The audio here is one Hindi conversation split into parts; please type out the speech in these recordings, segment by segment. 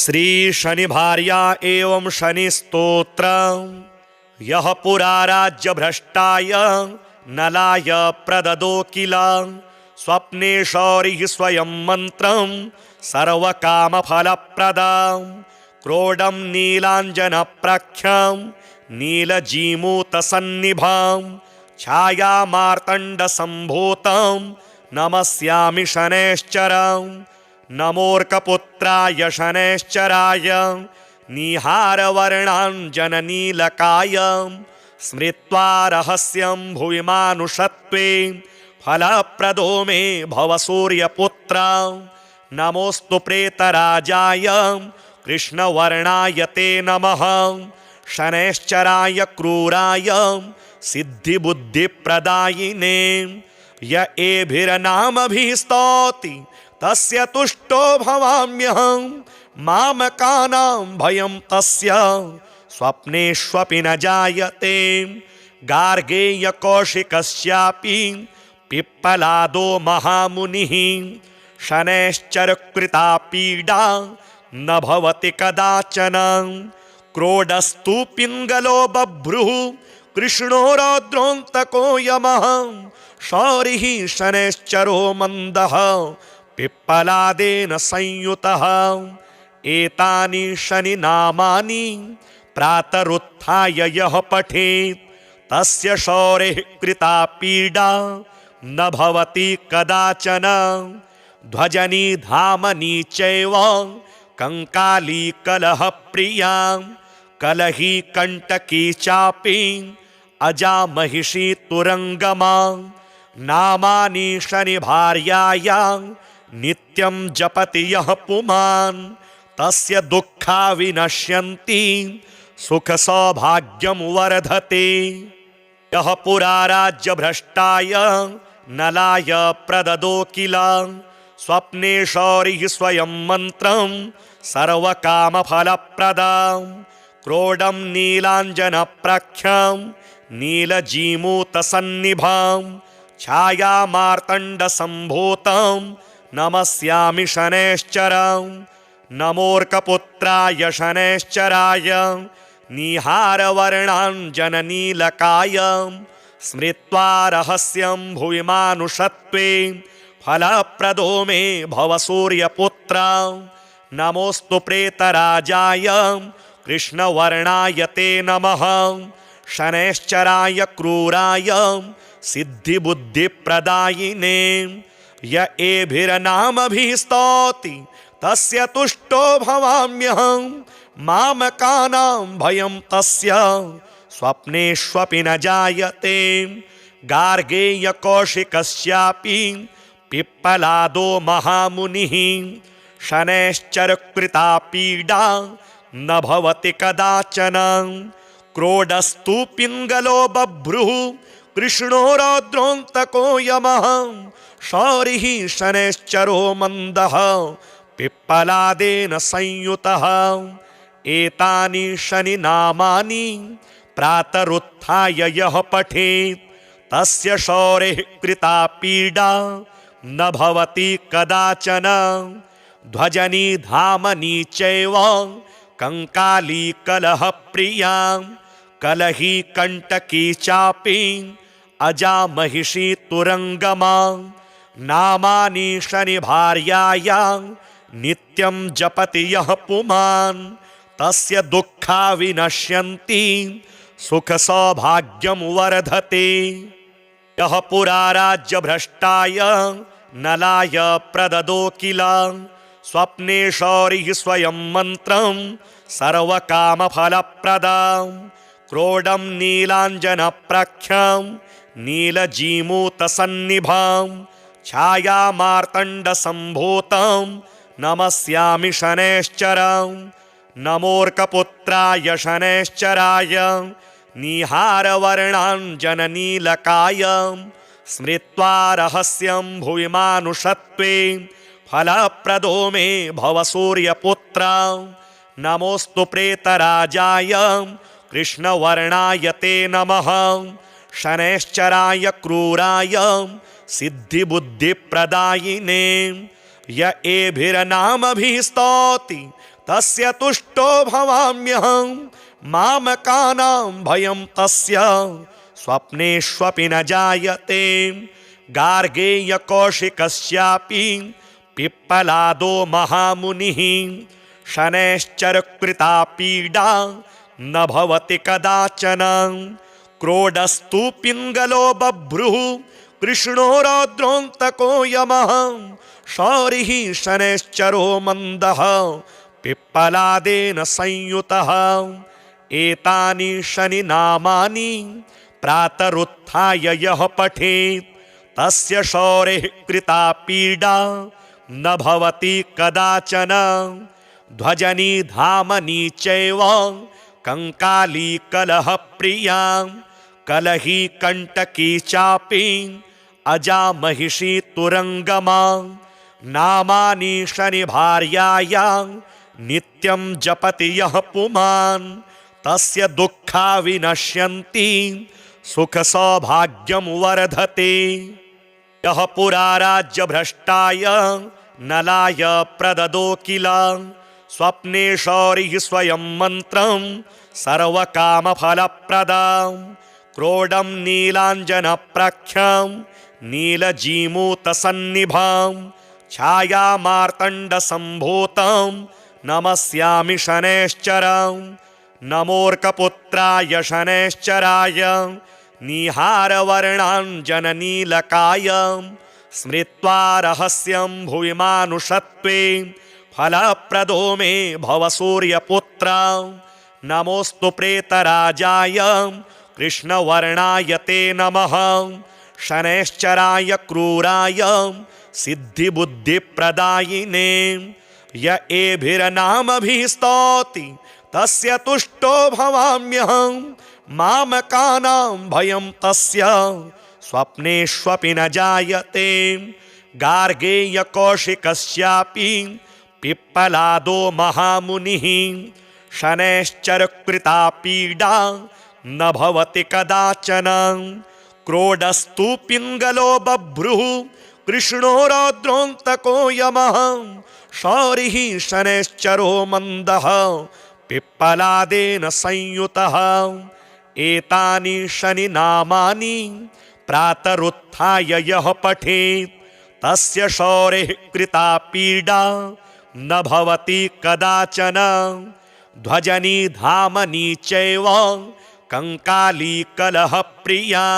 श्री शनि भार्या एवं शनि स्तोत्र। यह पुरा राज्य भ्रष्टाय नलाय प्रददो किल स्वप्ने शौरिः स्वयं मंत्रं सर्व काम फल प्रदं क्रोडं नीलांजन प्रख्यं नीलजीमूत सन्निभं छाया मार्तंड संभूतं नमस्यामि शनैश्चरं नमोर्कपुत्राय शनैश्चराय निहारवर्णाञ्जननीलकाय स्मृत्वा रहस्यं भुवि मानुषत्वे फलप्रदो मे भव सूर्यपुत्र। नमोस्तु प्रेतराजाय कृष्णवर्णाय ते नमः शनैश्चराय क्रूराय सिद्धिबुद्धिप्रदायिने य एभिर्नामभिः स्तौति तस्य तुष्टो भवाम्यहं मामकानां भयं तस्य स्वप्नेष्वपि न जायते। गार्गेय कौशिकस्यापि पिप्पलादो महामुनिः शनैश्चरकृता पीडा न भवति कदाचन। क्रोडस्तु पिङ्गलो बभ्रुः कृष्णो रौद्रोऽन्तको यमः शौरिः शनैश्चरो मन्दः पिप्पलादेन संयुतः। एतानि शनि नामानि प्रातरुत्थाय यः पठेत् तस्य शौरिः कृता पीडा न भवति कदाचन। ध्वजनी धामनी चैव कंकाली कलह प्रिया कलही कंटकी चापि अजा महिषी तुरंगमा। नामानि शनि भार्याया नित्यं जपति यः पुमान् तस्य दुःखा विनश्यन्ति सुख सौभाग्यं वर्धते। यः पुरा राज्य भ्रष्टाय नलाय प्रददो किल स्वप्ने शौरिः स्वयं मंत्रं सर्व काम फल प्रदं क्रोडं नीलांजन प्रख्यं नीलजीमूत सन्निभं छाया मार्तंड संभूतं नमस्यामि शनैश्चरं नमोर्कपुत्राय शनैश्चराय निहारवर्णाञ्जननीलकाय स्मृत्वा रहस्यं भुवि मानुषत्वे फलप्रदो मे भव सूर्यपुत्र। नमोस्तु प्रेतराजाय कृष्णवर्णाय ते नमः शनैश्चराय क्रूराय सिद्धिबुद्धिप्रदायिने य एभिर्नामभिः स्तौति तस्य तुष्टो भवाम्यहं मामकानां भयं तस्य स्वप्नेष्वपि न जायते। गार्गेय कौशिकस्यापि पिप्पलादो महामुनिः शनैश्चरकृता पीडा न भवति कदाचन। क्रोडस्तु पिङ्गलो बभ्रुः कृष्णो रौद्रोऽन्तको यमः शौरिः शनैश्चरो मन्दः पिप्पलादेन संयुतः। एतानि शनि नामानि प्रातरुत्थाय यः पठेत् तस्य शौरिः कृता पीडा न भवति कदाचन। ध्वजनी धामनी चैव कंकाली कलह प्रिया कलही कंटकी चापि अजा महिषी तुरंगमा। नामानि शनि भार्याया नित्यं जपति यः पुमान् तस्य दुःखा विनश्यन्ति सुख सौभाग्यं वर्धते। यः पुरा राज्य भ्रष्टाय नलाय प्रददो किल स्वप्ने शौरिः स्वयं मंत्रं सर्व काम फल प्रदं क्रोडं नीलांजन प्रख्यं नीलजीमूत सन्निभं छाया मार्तंड संभूतं नमस्यामि शनैश्चरं नमोर्कपुत्राय शनैश्चराय निहारवर्णाञ्जननीलकाय स्मृत्वा रहस्यं भुवि मानुषत्वे फलप्रदो मे भव सूर्यपुत्र। नमोस्तु प्रेतराजाय कृष्णवर्णाय ते नमः शनैश्चराय क्रूराय सिद्धिबुद्धिप्रदायिने य एभिर्नामभिः स्तौति तस्य तुष्टो भवाम्यहं मामकानां भयं तस्य स्वप्नेष्वपि न जायते। गार्गेय कौशिकस्यापि पिप्पलादो महामुनिः शनैश्चरकृता पीडा न भवति कदाचन। क्रोडस्तु पिङ्गलो बभ्रुः कृष्णो रौद्रोऽन्तको यमः शौरिः शनैश्चरो मन्दः पिप्पलादेन संयुतः। एतानि शनिनामानि प्रातरुत्थाय यः पठेत् तस्य शौरेः कृता पीडा न भवति कदाचन। ध्वजनी धामनी चैव कंकाली कलह प्रिया कलही कंटकी चापि अजा महिषी तुरंगमा। नामानि शनि भार्याया नित्यं जपति यः पुमान् तस्य दुःखा विनश्यन्ति सुख सौभाग्यं वर्धते। यः पुरा राज्य भ्रष्टाय नलाय प्रददो किल स्वप्ने शौरिः स्वयं मन्त्रं सर्वकामफलप्रदं। क्रोडं नीलाञ्जनप्रख्यं नीलजीमूतसन्निभं छायामार्तण्डसम्भूतं नमस्यामि शनैश्चरं। नमोऽर्कपुत्राय शनैश्चराय निहारवर्णाञ्जननीलकाय स्मृत्वा रहस्यं भुवि मानुषत्वे फलप्रदो मे भव सूर्यपुत्र। नमोऽस्तु प्रेतराजाय कृष्णवर्णाय ते नमः शनैश्चराय क्रूराय सिद्धिबुद्धिप्रदायिने। य एभिर्नामभिः स्तौति तस्य तुष्टो भवाम्यहं मामकानां भयं तस्य स्वप्नेष्वपि न जायते। गार्गेय कौशिकस्यापि पिप्पलादो महामुनिः शनैश्चरकृता पीडा न भवति कदाचन। क्रोडस्तु पिङ्गलो बभ्रुः कृष्णो रौद्रोऽन्तको यमः शौरिः शनैश्चरो मन्दः पिप्पलादेन संयुतः। एतानि शनिनामानि प्रातरुत्थाय यः पठेत् तस्य शौरेः कृता पीडा न भवति कदाचन। ध्वजनी धामनी चैव कंकाली कलह प्रिया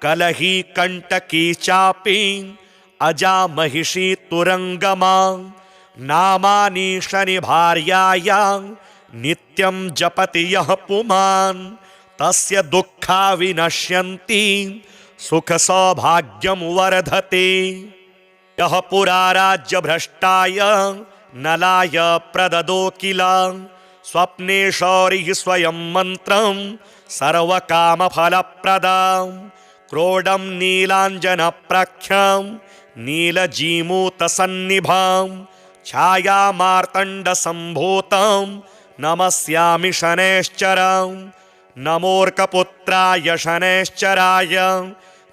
कलही कंटकी चापि अजा महिषी तुरंगमा। नामानि शनि भार्याया नित्यं जपति यः पुमान् तस्य दुःखा विनश्यन्ति सुख सौभाग्यं वर्धते। यः पुरा राज्य भ्रष्टाय नलाय प्रददो किल स्वप्ने शौरिः स्वयं मन्त्रं सर्वकामफलप्रदं। क्रोडं नीलाञ्जनप्रख्यं नीलजीमूतसन्निभं छायामार्तण्डसम्भूतं नमस्यामि शनैश्चरं। नमोऽर्कपुत्राय शनैश्चराय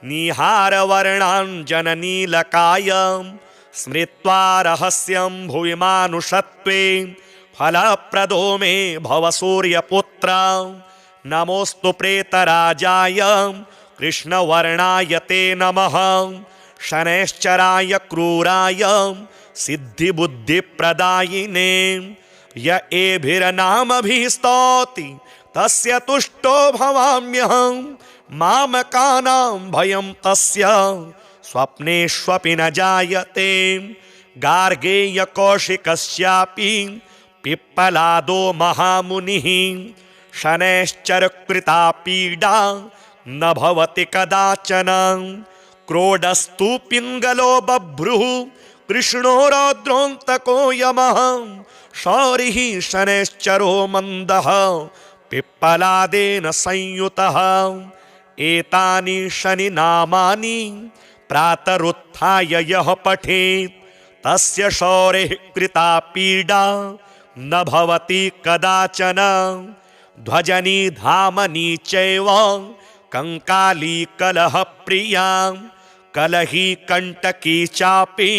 निहारवर्णाञ्जननीलकाय स्मृत्वा रहस्यं भुवि मानुषत्वे फलप्रदो मे भव सूर्यपुत्र। नमोऽस्तु प्रेतराजाय कृष्णवर्णाय ते नमः शनैश्चराय क्रूराय सिद्धिबुद्धिप्रदायिने। य एभिर्नामभिः स्तौति तस्य तुष्टो भवाम्यहं मामकानां भयं तस्य स्वप्नेष्वपि न जायते। गार्गेय कौशिकस्यापि पिप्पलादो महामुनिः शनैश्चरकृता पीडा न भवति कदाचन। क्रोडस्तु पिङ्गलो बभ्रुः कृष्णो रौद्रोऽन्तको यमः शौरिः शनैश्चरो मन्दः पिप्पलादेन संयुतः। एतानि शनिनामानि प्रातरुत्थाय यः पठेत् तस्य शौरेः कृता पीडा न भवति कदाचन। ध्वजनी धामनी चैव कंकाली कलह प्रिया कलही कंटकी चापि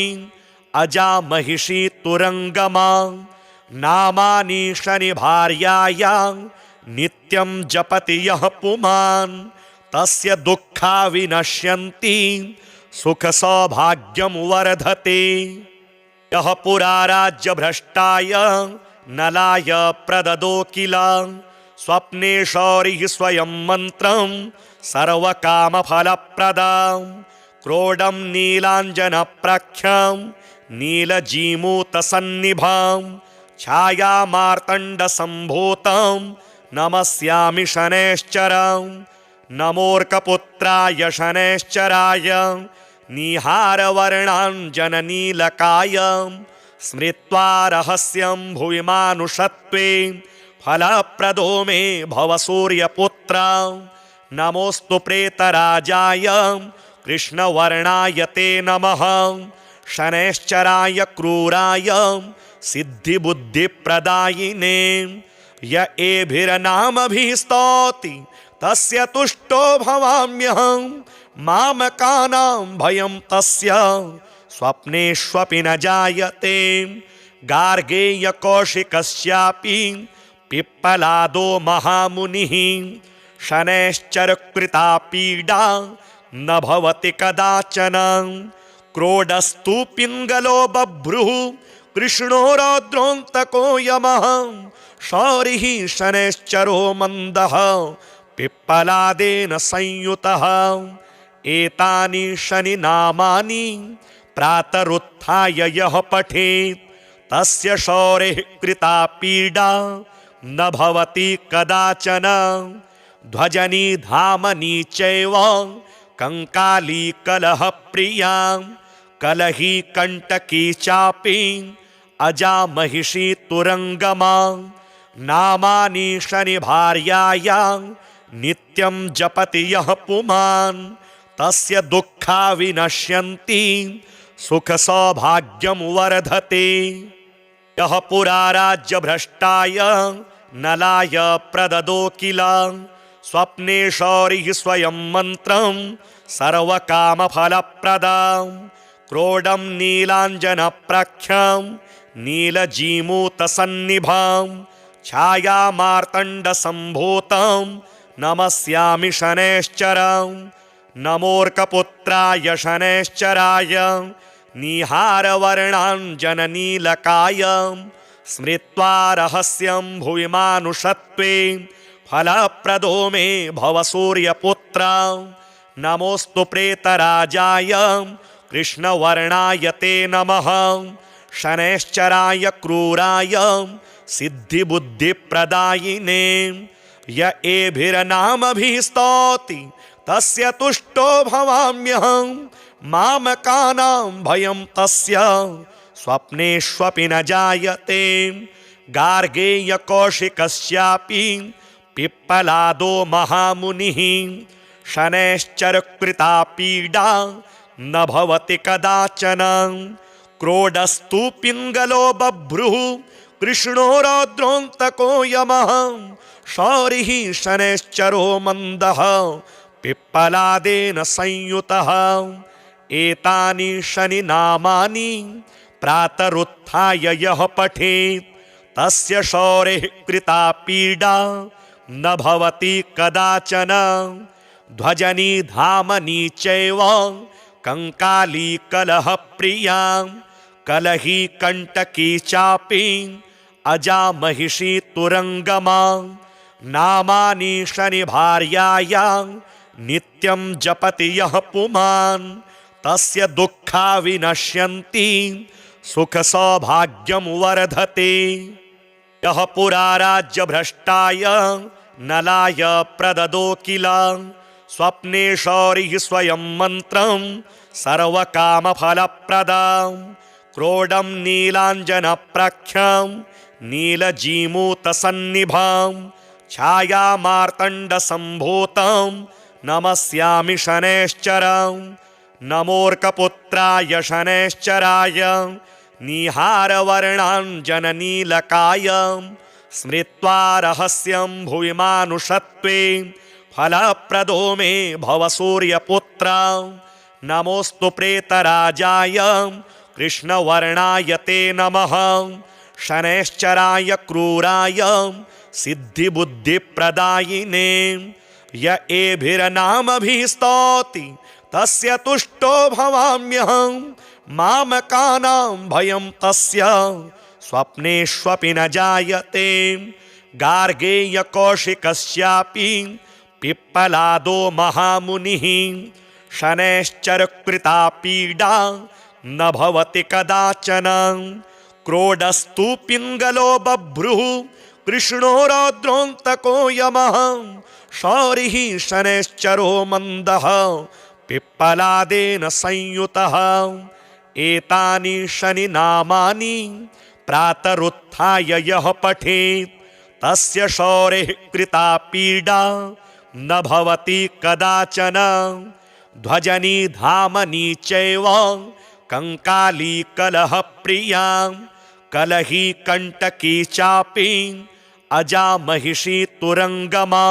अजा महिषी तुरंगमा। नामानि शनिभार्यायां नित्यं जपति यः पुमान् तस्य दुःखा विनश्यन्ति सुख सौभाग्यं वर्धते। यः पुरा राज्यभ्रष्टाय नलाय प्रददो किल स्वप्ने शौरिः स्वयं मन्त्रं सर्वकामफलप्रदं क्रोडं नीलाञ्जनप्रख्यां नीलजीमूतसन्निभां छायामार्तण्डसम्भूतं नमस्यामि शनैश्चरं। नमोऽर्कपुत्राय शनैश्चराय निहारवर्णाञ्जननीलकाय स्मृत्वा रहस्यं भुवि मानुषत्वे फलप्रदो मे भव सूर्यपुत्र। नमोऽस्तु प्रेतराजाय कृष्णवर्णाय ते नमः। शनैश्चराय क्रूराय सिद्धिबुद्धिप्रदायिने य एभिर्नामभिः स्तौति तस्य तुष्टो भवाम्यहं। मामकानां भयं तस्य स्वप्नेष्वपि न जायते। गार्गेयकौशिकस्यापि पिप्पलादो महामुनिः शनैश्चरकृता पीडा न भवति कदाचन। क्रोडस्तु पिङ्गलो बभ्रुः कृष्णो रौद्रोऽन्तको यमः। शौरिः शनैश्चरो मन्दः पिप्पलादेन संयुतः। एतानि शनिनामानि प्रातरुत्थाय यः पठेत् तस्य शौरेः कृता पीडा न भवति कदाचन। ध्वजनी धामनी चैव कंकाली कलहप्रिया कलही कंटकी चापि अजा महिषी तुरंगमा। नामानि शनिभार्यायां नित्यं जपति यः पुमान् तस्य दुःखा विनश्यन्ति सुख सौभाग्यं वर्धते। यः पुरा राज्यभ्रष्टाय नलाय प्रददो किल स्वप्ने शौरिः स्वयं मन्त्रं सर्वकामफलप्रदं क्रोडं नीलाञ्जनप्रख्यां नीलजीमूतसन्निभां छायामार्तण्डसम्भूतं नमस्यामि शनैश्चरं। नमोऽर्कपुत्राय शनैश्चराय निहारवर्णाञ्जननीलकाय स्मृत्वा रहस्यं भुवि मानुषत्वे फलप्रदो मे भव सूर्यपुत्र। नमोऽस्तु प्रेतराजाय कृष्णवर्णाय ते नमः। शनैश्चराय क्रूराय सिद्धिबुद्धिप्रदायिने य एभिर्नामभिः स्तौति तस्य तुष्टो भवाम्यहं। मामकानां भयं तस्य स्वप्नेष्वपि न जायते। गार्गेयकौशिकस्यापि पिप्पलादो महामुनिः शनैश्चरकृता पीडा न भवति कदाचन। क्रोडस्तु पिङ्गलो बभ्रुः कृष्णो रौद्रोऽन्तको यमः। शौरिः शनैश्चरो मन्दः पिप्पलादेन संयुतः। एतानि शनिनामानि प्रातरुत्थाय यः पठेत् तस्य शौरेः कृता पीडा न भवति कदाचन। ध्वजनी धामनी चैव कंकाली कलहप्रिया कलही कंटकी चापि अजा महिषी तुरंगमा। नामानि शनिभार्यायां नित्यं जपति यः पुमान् तस्य दुःखा विनश्यन्ति सुख सौभाग्यं वर्धते। यः पुरा राज्यभ्रष्टाय नलाय प्रददो किल स्वप्ने शौरिः स्वयं मन्त्रं सर्वकामफलप्रदं क्रोडं नीलाञ्जनप्रख्यां नीलजीमूतसन्निभां छायामार्तण्डसम्भूतं नमस्यामि शनैश्चरं। नमोऽर्कपुत्राय शनैश्चराय निहारवर्णाञ्जननीलकाय स्मृत्वा रहस्यं भुवि मानुषत्वे फलप्रदो मे भव सूर्यपुत्र। नमोऽस्तु प्रेतराजाय कृष्णवर्णाय ते नमः। शनैश्चराय क्रूराय सिद्धिबुद्धिप्रदायिने य एभिर्नामभिस्तौति तस्य तुष्टो भवाम्यहं मामकानां भयं तस्य स्वप्नेष्वपि न जायते। गार्गेय कौशिकस्यापि पिप्पलादो महामुनिः शनैश्चरकृता पीडा न भवति कदाचन। क्रोडस्तु पिङ्गलो बभ्रुः कृष्णो रौद्रोऽन्तको यमः शौरिः शनैश्चरो मन्दः पिप्पलादेन संयुतः। एतानि शनिनामानि प्रातरुत्थाय यः पठेत् तस्य शौरेः कृता पीडा न भवति कदाचन। ध्वजनी धामनी चैव कंकाली कलह प्रिया कलही कंटकी चापि अजा महिषी तुरंगमा।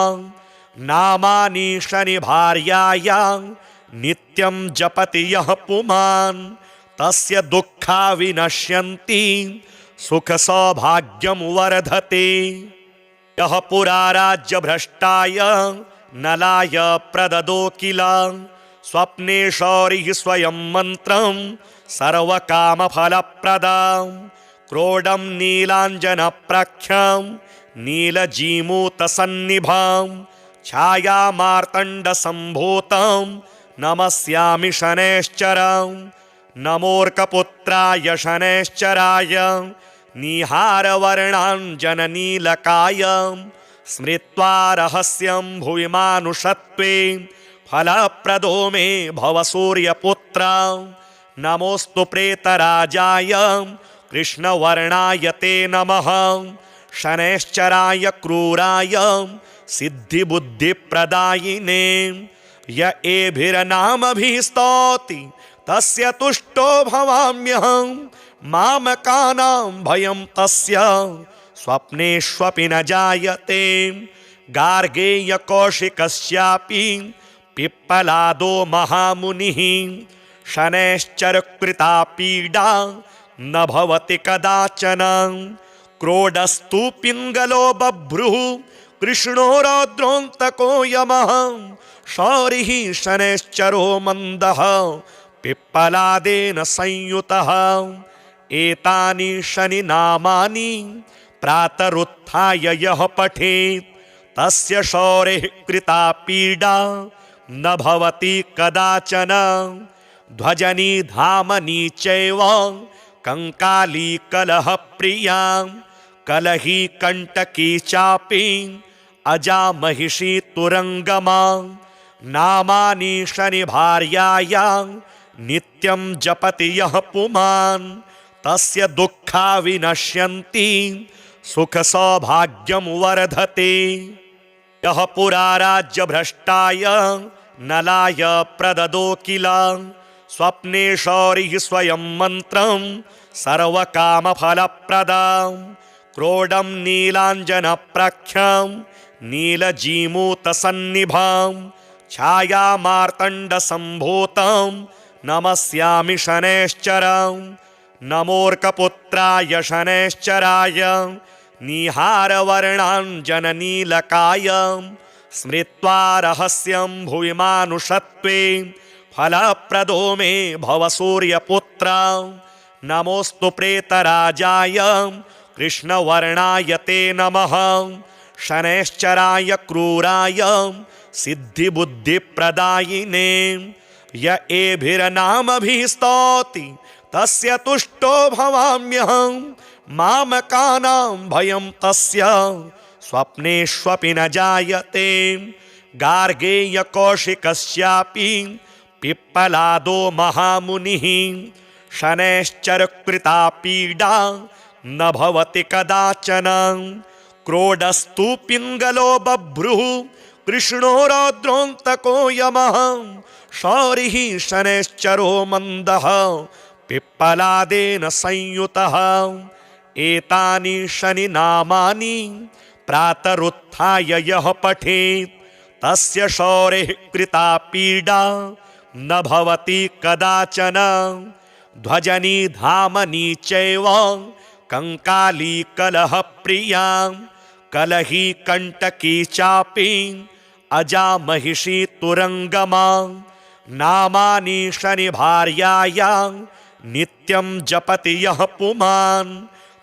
नामानि शनि भार्याया नित्यं जपति यः पुमान् तस्य दुःखा विनश्यन्ति सुख सौभाग्यं वर्धते। यः पुरा राज्य भ्रष्टाय नलाय प्रददो किल स्वप्ने शौरिः स्वयं मन्त्रं सर्वकामफलप्रदं। क्रोडं नीलाञ्जनप्रख्यं नीलजीमूतसन्निभं छायामार्तण्डसम्भूतं नमस्यामि शनैश्चरं। नमोऽर्कपुत्राय शनैश्चराय निहारवर्णाञ्जननीलकाय स्मृत्वा रहस्यं भुवि मानुषत्वे फलप्रदो मे भव सूर्यपुत्र। नमोऽस्तु प्रेतराजाय कृष्णवर्णाय ते नमः शनैश्चराय क्रूराय सिद्धिबुद्धिप्रदायिने य एभिर्नामभिस्तौति तस्य तुष्टो भवाम्यहं मामकानां भयं तस्य स्वप्नेष्वपि न जायते। गार्गेय कौशिकस्यापि पिप्पलादो महामुनिः शनैश्चरकृता पीडा न भवति कदाचन। क्रोडस्तु पिङ्गलो बभ्रुः कृष्णो रौद्रोऽन्तको यमः शौरिः शनैश्चरो मन्दः पिप्पलादेन संयुतः। एतानि शनिनामानि प्रातरुत्थाय यः पठेत् तस्य शौरेः कृता पीडा न भवति कदाचन। ध्वजनी धामनी चैव कंकाली कलह प्रिया कलही कंटकी चापि अजा महिषी तुरंगमा। नामानि शनि भार्याया नित्यं जपति यः पुमान् तस्य दुःखा विनश्यन्ति सुख सौभाग्यं वर्धते। यः पुरा राज्य भ्रष्टाय नलाय प्रददो किल स्वप्ने शौरिः स्वयं मन्त्रं सर्वकामफलप्रदं। क्रोडं नीलाञ्जनप्रख्यं नीलजीमूतसन्निभं छायामार्तण्डसम्भूतं नमस्यामि शनैश्चरं। नमोऽर्कपुत्राय शनैश्चराय निहारवर्णाञ्जननीलकाय स्मृत्वा रहस्यं भुवि मानुषत्वे फलप्रदो मे भव सूर्यपुत्र। नमोऽस्तु प्रेतराजाय कृष्णवर्णाय ते नमः शनैश्चराय क्रूराय सिद्धिबुद्धिप्रदायिने य एभिर्नामभिस्तौति तस्य तुष्टो भवाम्यहं मामकानां भयं तस्य स्वप्नेष्वपि न जायते। गार्गेय कौशिकस्यापि पिप्पलादो महामुनिः शनैश्चरकृता पीडा न भवति कदाचन। क्रोडस्तु पिङ्गलो बभ्रुः कृष्णो रौद्रोऽन्तको यमः शौरिः शनैश्चरो मन्दः पिप्पलादेन संयुतः। एतानि शनिनामानि प्रातरुत्थाय यः पठेत् तस्य शौरेः कृता पीडा न भवति कदाचन। ध्वजनी धामनी चैव कंकाली कलह प्रियां कलही कंटकी चापी अजा महिषी तुरंगमा नामानि शनि भार्यायां नित्यं जपति यः पुमान्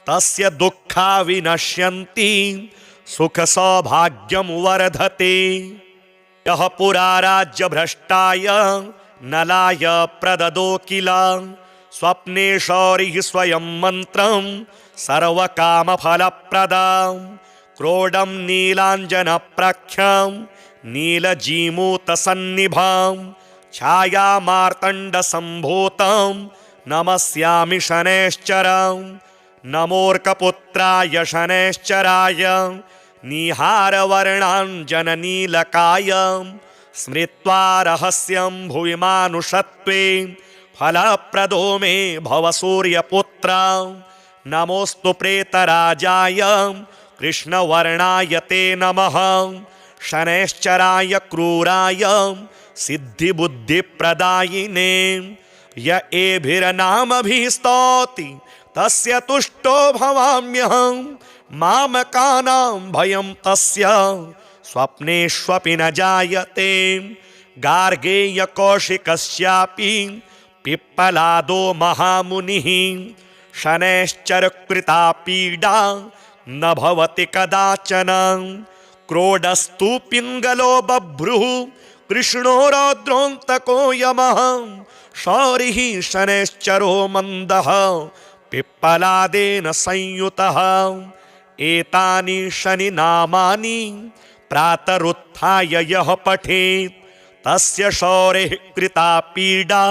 तस्य दुःखा विनश्यन्ति सुख सौभाग्यं वर्धते। यः पुरा राज्य भ्रष्टाय नलाय प्रददो किल स्वप्ने शौरिः स्वयं मंत्रं सर्वकामफलप्रदां क्रोडं नीलाञ्जनप्रख्यां नीलजीमूतसन्निभां छायामार्तण्डसम्भूतं नमस्यामि शनैश्चरं नमोऽर्कपुत्राय शनैश्चराय निहारवर्णाञ्जननीलकाय स्मृत्वा रहस्यं भुवि मानुषत्वे फलप्रदो मे भव सूर्यपुत्र। नमोऽस्तु प्रेतराजाय कृष्णवर्णाय ते नमः शनैश्चराय क्रूराय सिद्धिबुद्धिप्रदायिने य एभिर्नामभिः स्तौति तस्य तुष्टो भवाम्यहं मामकानां भयं तस्य स्वप्नेष्वपि न जायते। गार्गेय कौशिकस्यापि पिप्पलादो महामुनिः शनैश्चरकृता पीडा न भवति कदाचन क्रोडस्तु पिङ्गलो बभ्रुः कृष्णो रौद्रोऽन्तको यमः शौरिः शनैश्चरो मन्दः पिप्पलादेन संयुतः। एतानि शनि नामानि प्रातरुत्थाय यः पठेत् तस्य शौरिः कृता पीडा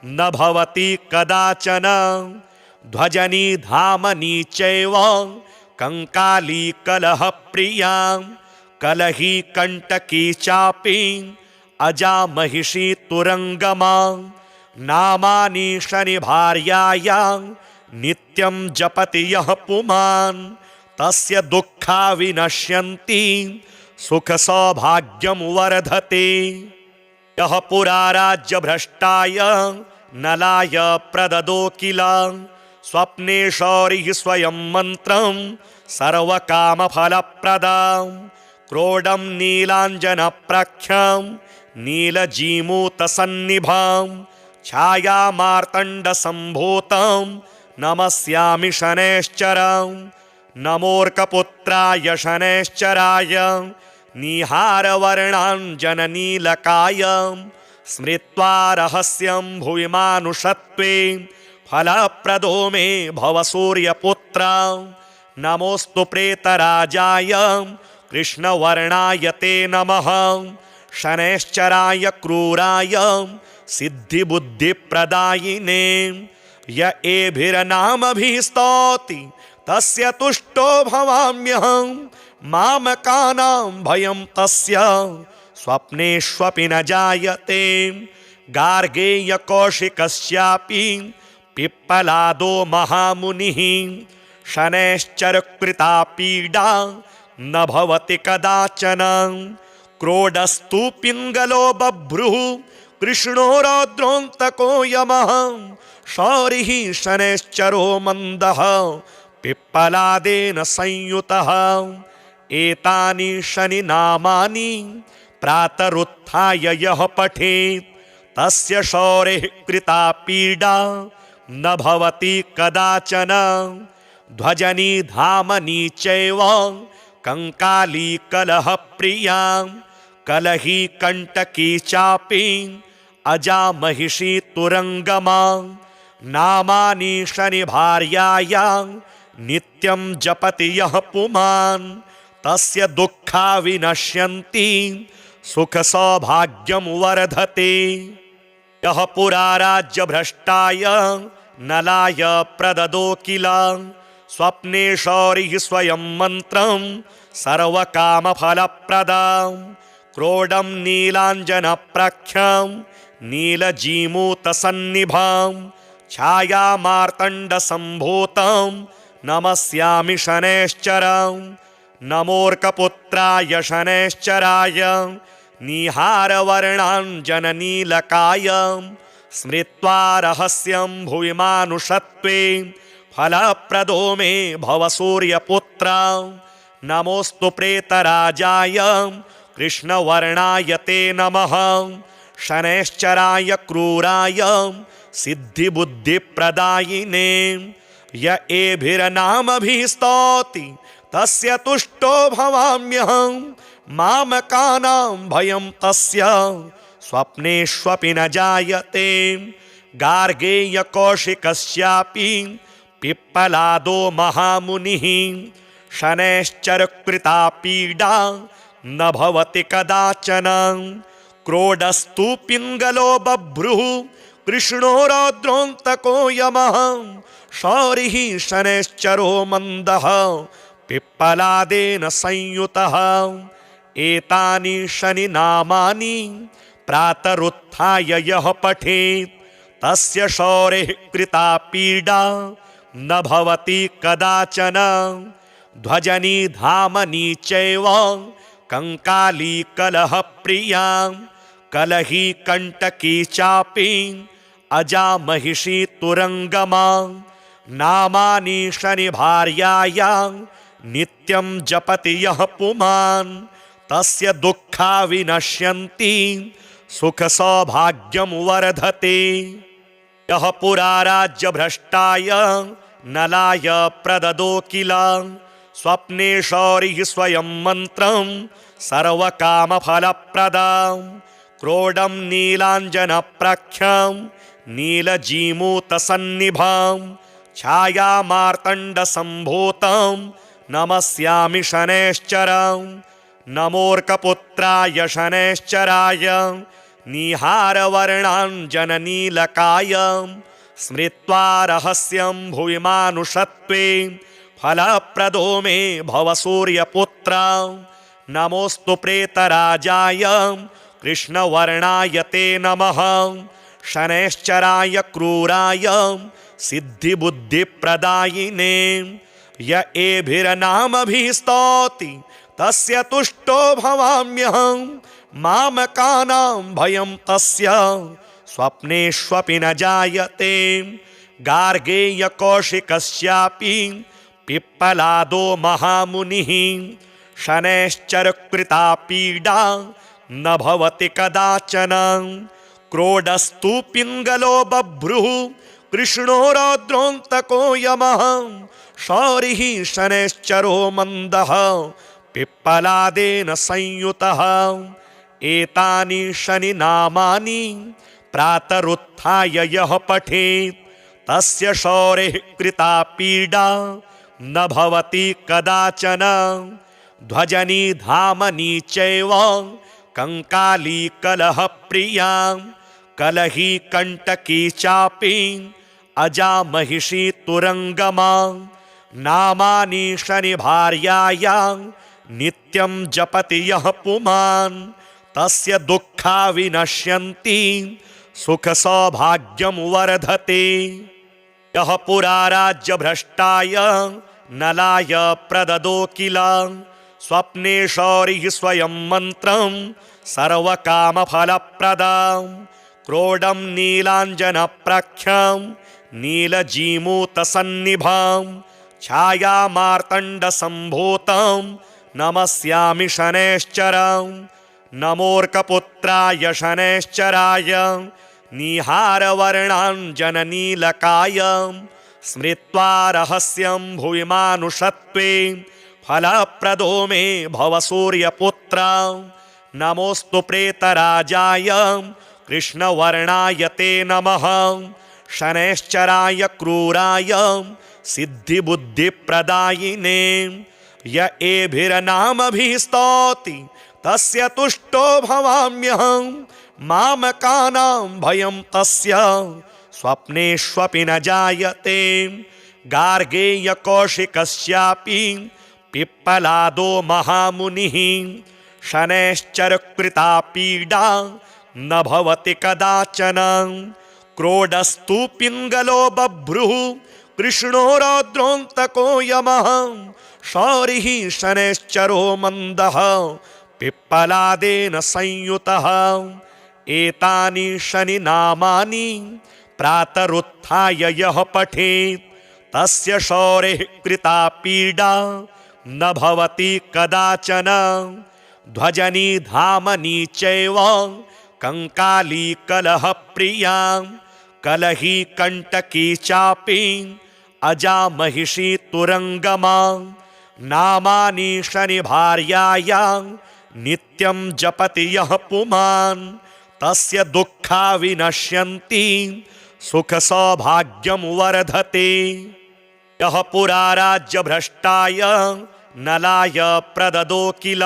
न भवति कदाचन। ध्वजनी धामनी चैव कंकाली कलह प्रियां कलही कंटकी चापी अजा महिषी तुरंगमा नामानि शनि भार्यायां नित्यं जपति यः पुमान् तस्य दुःखा विनश्यन्ति सुख सौभाग्यं वर्धते। यः पुरा राज्य भ्रष्टाय नलाय प्रददो किल स्वप्ने शौरिः स्वयं मंत्रं सर्वकामफलप्रदां क्रोडं नीलाञ्जनप्रख्यां नीलजीमूतसन्निभां छायामार्तण्डसम्भूतं नमस्यामि शनैश्चरं नमोऽर्कपुत्राय शनैश्चराय निहारवर्णाञ्जननीलकाय स्मृत्वा रहस्यं भुवि मानुषत्वे फलप्रदो मे भव सूर्यपुत्र। नमोऽस्तु प्रेतराजाय कृष्णवर्णाय ते नमः शनैश्चराय क्रूराय सिद्धिबुद्धिप्रदायिने य एभिर्नामभिः स्तौति तस्य तुष्टो भवाम्यहं मामकानां भयं तस्य स्वप्नेष्वपि न जायते। गार्गेय कौशिकस्यापि पिप्पलादो महामुनिः शनैश्चरकृता पीडा न भवति कदाचन क्रोडस्तु पिङ्गलो बभ्रुः कृष्णो रौद्रोऽन्तको यमः शौरिः शनैश्चरो मन्दः पिप्पलादेन संयुतः। एतानि शनि नामानि प्रातरुत्थाय यः पठेत् तस्य शौरिः कृता पीडा न भवति कदाचन। ध्वजनी धामनी चैव कंकाली कलह प्रियां कलही कंटकी चापी अजा महिषी तुरंगमा नामानि शनि भार्यायां नित्यं जपति यः पुमान् तस्य दुःखा विनश्यन्ति सुख सौभाग्यं वर्धते। यः पुरा राज्य भ्रष्टाय नलाय प्रददो किल स्वप्ने शौरिः स्वयं मंत्रं सर्वकामफलप्रदां क्रोडं नीलाञ्जनप्रख्यां नीलजीमूतसन्निभां छायामार्तण्डसम्भूतं नमस्यामि शनैश्चरं नमोऽर्कपुत्राय शनैश्चराय निहारवर्णाञ्जननीलकाय स्मृत्वा रहस्यं भुवि मानुषत्वे फलप्रदो मे भव सूर्यपुत्र। नमोऽस्तु प्रेतराजाय कृष्णवर्णाय ते नमः। शनैश्चराय क्रूराय सिद्धिबुद्धिप्रदायिने। य एभिर्नामभिः स्तौति तस्य तुष्टो भवाम्यहम्। मामकानां भयं तस्य स्वप्नेष्वपि न जायते। गार्गेयकौशिकस्यापि पिप्पलादो महामुनिः। शनैश्चरकृता पीडा न भवति कदाचन। क्रोडस्तु पिङ्गलो बभ्रुः कृष्णो रौद्रोऽन्तको यमः। शौरिः शनैश्चरो मन्दः पिप्पलादेन संयुतः। एतानि शनिनामानि प्रातरुत्थाय यः पठेत् तस्य शौरेः कृता पीडा न भवति कदाचन। ध्वजनी धामनी चैव कंकाली कलहप्रिया। कलही कंटकी चापि अजा महिषी तुरंगमा। नामानि शनिभार्याया नित्यं जपति यः पुमान्। तस्य दुःखा विनश्यन्ति सुख सौभाग्यं वर्धते। यः पुरा राज्यभ्रष्टाय नलाय प्रददो किल। स्वप्ने शौरिः स्वयं मन्त्रं सर्वकामफलप्रदां। क्रोडं नीलाञ्जनप्रख्यां नीलजीमूतसन्निभां। छायामार्तण्डसम्भूतं नमस्यामि शनैश्चरं। नमोऽर्कपुत्राय शनैश्चराय निहारवर्णाञ्जननीलकाय। स्मृत्वा रहस्यं भुवि मानुषत्वे फलप्रदो मे भव सूर्यपुत्र। नमोऽस्तु प्रेतराजाय कृष्णवर्णाय ते नमः। शनैश्चराय क्रूराय सिद्धिबुद्धिप्रदायिने। य एभिर्नामभिः स्तौति तस्य तुष्टो भवाम्यहम्। मामकानां भयं तस्य स्वप्नेष्वपि न जायते। गार्गेयकौशिकस्यापि पिप्पलादो महामुनिः। शनैश्चरकृता पीडा न भवति कदाचन। क्रोडस्तु पिङ्गलो बभ्रुः कृष्णो रौद्रोऽन्तको यमः। शौरिः शनैश्चरो मन्दः पिप्पलादेन संयुतः। एतानि शनिनामानि प्रातरुत्थाय यः पठेत् तस्य शौरेः कृता पीडा न भवति कदाचन। ध्वजनी धामनी चैव कंकाली कलहप्रिया। कलही कंटकी चापि अजा महिषी तुरंगमा। नामानि शनिभार्याया नित्यं जपति यः पुमान्। तस्य दुःखा विनश्यन्ति सुख सौभाग्यं वर्धते। यः पुरा राज्यभ्रष्टाय नलाय प्रददो किल। स्वप्ने शौरिः स्वयं मन्त्रं सर्वकामफलप्रदां। क्रोडं नीलाञ्जनप्रख्यां नीलजीमूतसन्निभां। छायामार्तण्डसम्भूतं नमस्यामि शनैश्चरं। नमोऽर्कपुत्राय शनैश्चराय निहारवर्णाञ्जननीलकाय। स्मृत्वा रहस्यं भुवि मानुषत्वे फलप्रदो मे भव सूर्यपुत्र। नमोऽस्तु प्रेतराजाय कृष्णवर्णाय ते नमः। शनैश्चराय क्रूराय सिद्धिबुद्धिप्रदायिने। य एभिर्नामभिः स्तौति तस्य तुष्टो भवाम्यहम्। मामकानां भयं तस्य स्वप्नेष्वपि न जायते। गार्गेयकौशिकस्यापि पिप्पलादो महामुनिः। शनैश्चरकृता पीडा न भवति कदाचन। क्रोडस्तु पिङ्गलो बभ्रुः कृष्णो रौद्रोऽन्तको यमः। शौरिः शनैश्चरो मन्दः पिप्पलादेन संयुतः। एतानि शनिनामानि प्रातरुत्थाय यः पठेत् तस्य शौरेः कृता पीडा न भवति कदाचन। ध्वजनी धामनी चैव कंकाली कलह प्रिया कलही कंटकी चापी अजा महिषी तुरंगमा। नामानि शनि भार्याया नित्यं जपति यः पुमान् तस्य दुःखा विनश्यन्ति सुख सौभाग्यं वर्धते। यः पुरा राज्य भ्रष्टाय नलाय प्रददो किल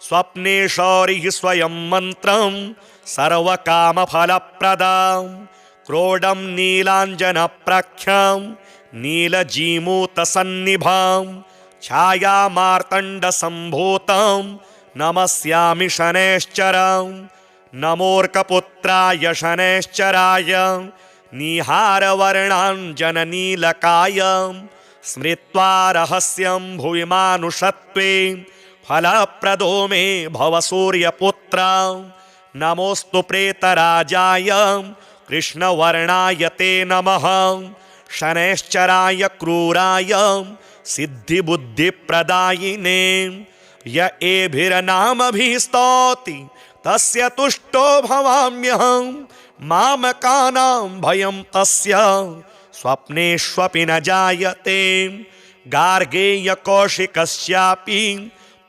स्वप्ने शौरिः स्वयं मन्त्रं सर्वकामफलप्रदं। क्रोडं नीलाञ्जनप्रख्यं नीलजीमूतसन्निभं छायामार्तण्डसम्भूतं नमस्यामि शनैश्चरं। नमोऽर्कपुत्राय शनैश्चराय निहारवर्णाञ्जननीलकाय स्मृत्वा रहस्यं भुवि मानुषत्वे फलप्रदो मे भव सूर्यपुत्र। नमोऽस्तु प्रेतराजाय कृष्णवर्णाय ते नमः। शनैश्चराय क्रूराय सिद्धिबुद्धिप्रदायिने य एभिर्नामभिः स्तौति तस्य तुष्टो भवाम्यहं। मामकानां भयं तस्य स्वप्नेष्वपि न जायते। गार्गेय कौशिकस्यापि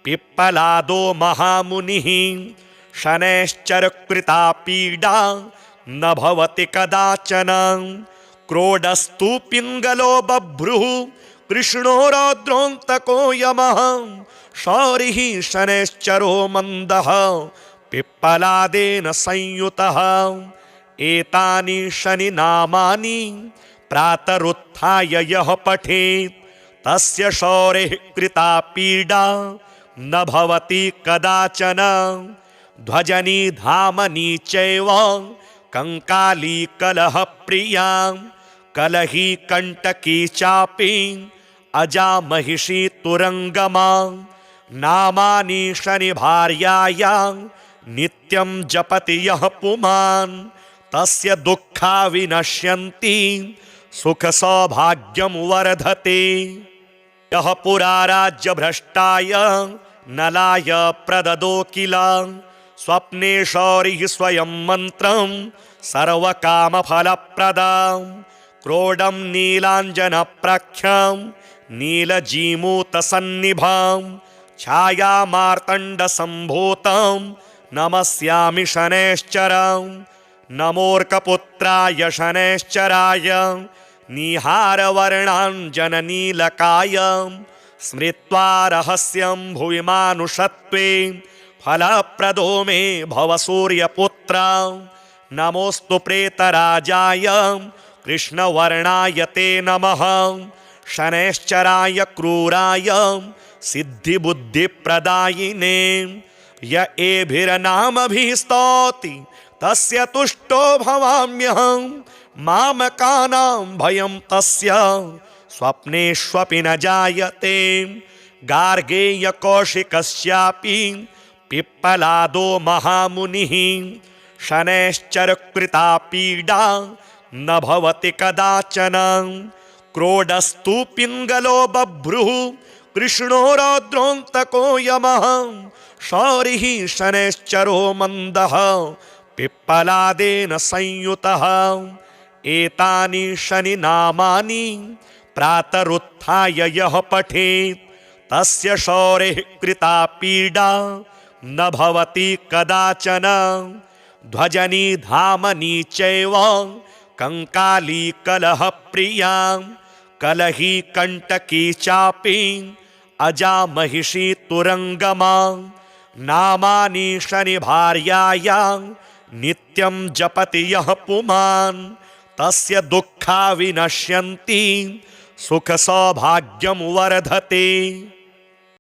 पिप्पलादो महामुनिः शनैश्चरकृता पीडा न भवति कदाचन। क्रोडस्तु पिङ्गलो बभ्रुः कृष्णो रौद्रोऽन्तको यमः। शौरिः शनैश्चरो मन्दः पिप्पलादेन संयुतः। एतानि शनि नामानि प्रातरुत्थाय यः पठेत् तस्य शौरेः कृता पीडा न भवति कदाचन। ध्वजनी धामनी चैव कंकाली कलह प्रिया कलही कंटकी चापी अजा महिषी तुरंगमा। नामानि शनि भार्याया नित्यं जपति यः पुमान् तस्य दुःखा विनश्यन्ति सुख सौभाग्यं वर्धते। यः पुरा राज्य भ्रष्टाय नलाय प्रददो किल स्वप्ने शौरिः स्वयं मन्त्रं सर्वकामफलप्रदं। क्रोडं नीलाञ्जनप्रख्यं नीलजीमूतसन्निभं छायामार्तण्डसम्भूतं नमस्यामि शनैश्चरं। नमोऽर्कपुत्राय शनैश्चराय निहारवर्णाञ्जननीलकाय स्मृत्वा रहस्यं भुवि मानुषत्वे फलप्रदो मे भव सूर्यपुत्र। नमोऽस्तु प्रेतराजाय कृष्णवर्णाय ते नमः। शनैश्चराय क्रूराय सिद्धिबुद्धिप्रदायिने य एभिर्नामभिः स्तौति तस्य तुष्टो भवाम्यहं। मामकानां भयं तस्य स्वप्नेष्वपि न जायते। गार्गेय कौशिकस्यापि पिप्पलादो महामुनिः शनैश्चरकृता पीडा न भवति कदाचन। क्रोडस्तु पिङ्गलो बभ्रुः कृष्णो रौद्रोऽन्तको यमः। शौरिः शनैश्चरो मन्दः पिप्पलादेन संयुतः। एतानि शनि नामानि प्रातरुत्थाय यः पठेत् तस्य शौरेः कृता पीडा न भवति कदाचन। ध्वजनी धामनी चैव कंकाली कलह प्रिया कलही कंटकी चापी अजा महिषी तुरंगमा। नामानि शनि भार्याया नित्यं जपति यः पुमान् तस्य दुःखा विनश्यन्ति सुख सौभाग्यं वर्धते।